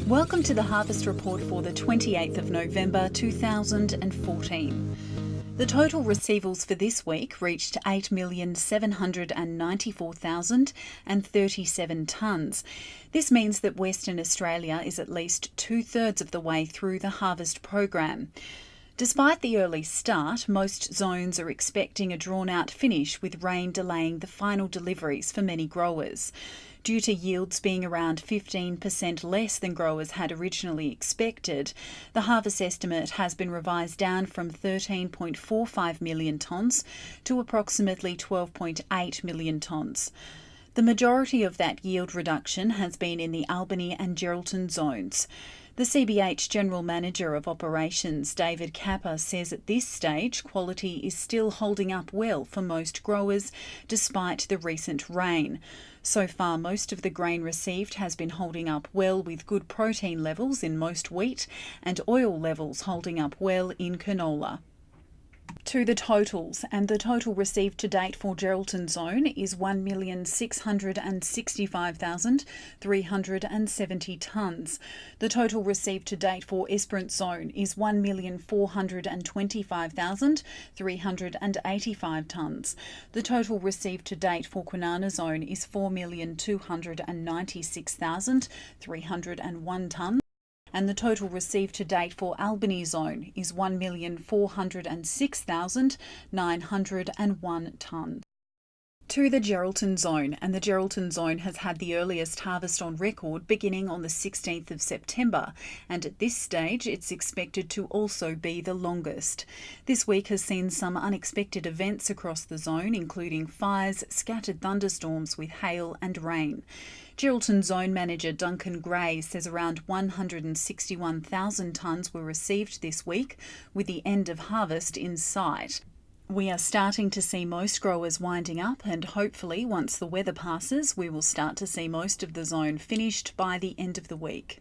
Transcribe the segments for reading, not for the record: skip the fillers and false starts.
Welcome to the Harvest Report for the 28th of November 2014. The total receivables for this week reached 8,794,037 tonnes. This means that Western Australia is at least two-thirds of the way through the harvest program. Despite the early start, most zones are expecting a drawn-out finish, with rain delaying the final deliveries for many growers. Due to yields being around 15% less than growers had originally expected, the harvest estimate has been revised down from 13.45 million tonnes to approximately 12.8 million tonnes. The majority of that yield reduction has been in the Albany and Geraldton zones. The CBH General Manager of Operations, David Kappa, says at this stage quality is still holding up well for most growers despite the recent rain. So far, most of the grain received has been holding up well, with good protein levels in most wheat and oil levels holding up well in canola. To the totals, and the total received to date for Geraldton zone is 1,665,370 tonnes. The total received to date for Esperance zone is 1,425,385 tonnes. The total received to date for Kwinana zone is 4,296,301 tonnes. And the total received to date for Albany zone is 1,406,901 tonnes. To the Geraldton zone, and the Geraldton zone has had the earliest harvest on record beginning on the 16th of September, and at this stage it's expected to also be the longest. This week has seen some unexpected events across the zone, including fires, scattered thunderstorms with hail and rain. Geraldton Zone Manager Duncan Gray says around 161,000 tonnes were received this week, with the end of harvest in sight. We are starting to see most growers winding up, and hopefully once the weather passes we will start to see most of the zone finished by the end of the week.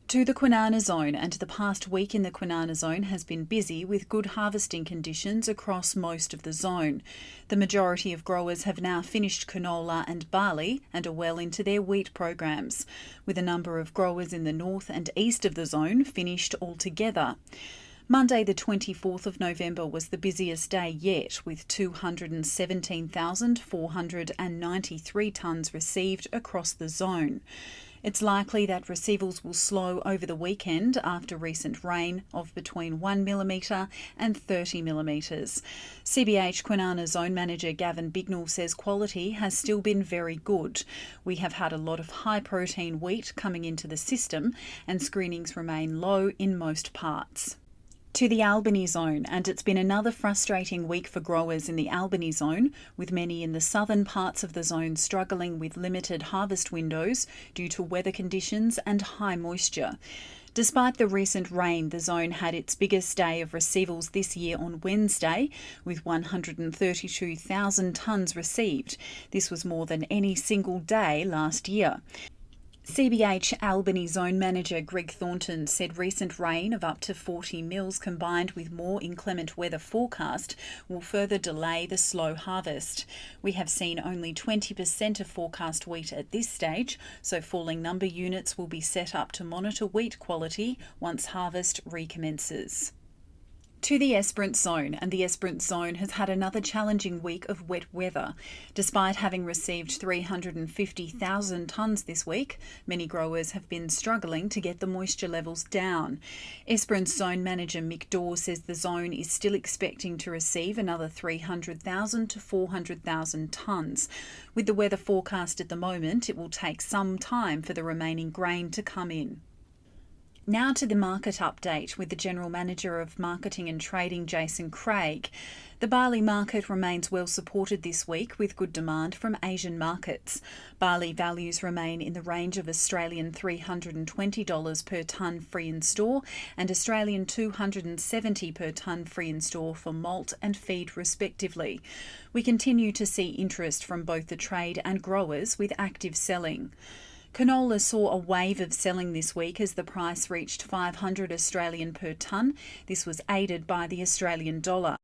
To the Kwinana zone, and the past week in the Kwinana zone has been busy with good harvesting conditions across most of the zone. The majority of growers have now finished canola and barley and are well into their wheat programs, with a number of growers in the north and east of the zone finished altogether. Monday the 24th of November was the busiest day yet, with 217,493 tonnes received across the zone. It's likely that receivables will slow over the weekend after recent rain of between 1 millimetre and 30 millimetres. CBH Kwinana Zone Manager Gavin Bignell says quality has still been very good. We have had a lot of high protein wheat coming into the system, and screenings remain low in most parts. To the Albany zone, and it's been another frustrating week for growers in the Albany zone, with many in the southern parts of the zone struggling with limited harvest windows due to weather conditions and high moisture. Despite the recent rain, the zone had its biggest day of receivables this year on Wednesday, with 132,000 tonnes received. This was more than any single day last year. CBH Albany Zone Manager Greg Thornton said recent rain of up to 40 mils combined with more inclement weather forecast will further delay the slow harvest. We have seen only 20% of forecast wheat at this stage, so falling number units will be set up to monitor wheat quality once harvest recommences. To the Esperance zone, and the Esperance zone has had another challenging week of wet weather. Despite having received 350,000 tonnes this week, many growers have been struggling to get the moisture levels down. Esperance zone manager Mick Daw says the zone is still expecting to receive another 300,000 to 400,000 tonnes. With the weather forecast at the moment, it will take some time for the remaining grain to come in. Now to the market update with the General Manager of Marketing and Trading, Jason Craig. The barley market remains well supported this week with good demand from Asian markets. Barley values remain in the range of Australian $320 per tonne free in store and Australian $270 per tonne free in store for malt and feed respectively. We continue to see interest from both the trade and growers with active selling. Canola saw a wave of selling this week as the price reached 500 Australian per tonne. This was aided by the Australian dollar.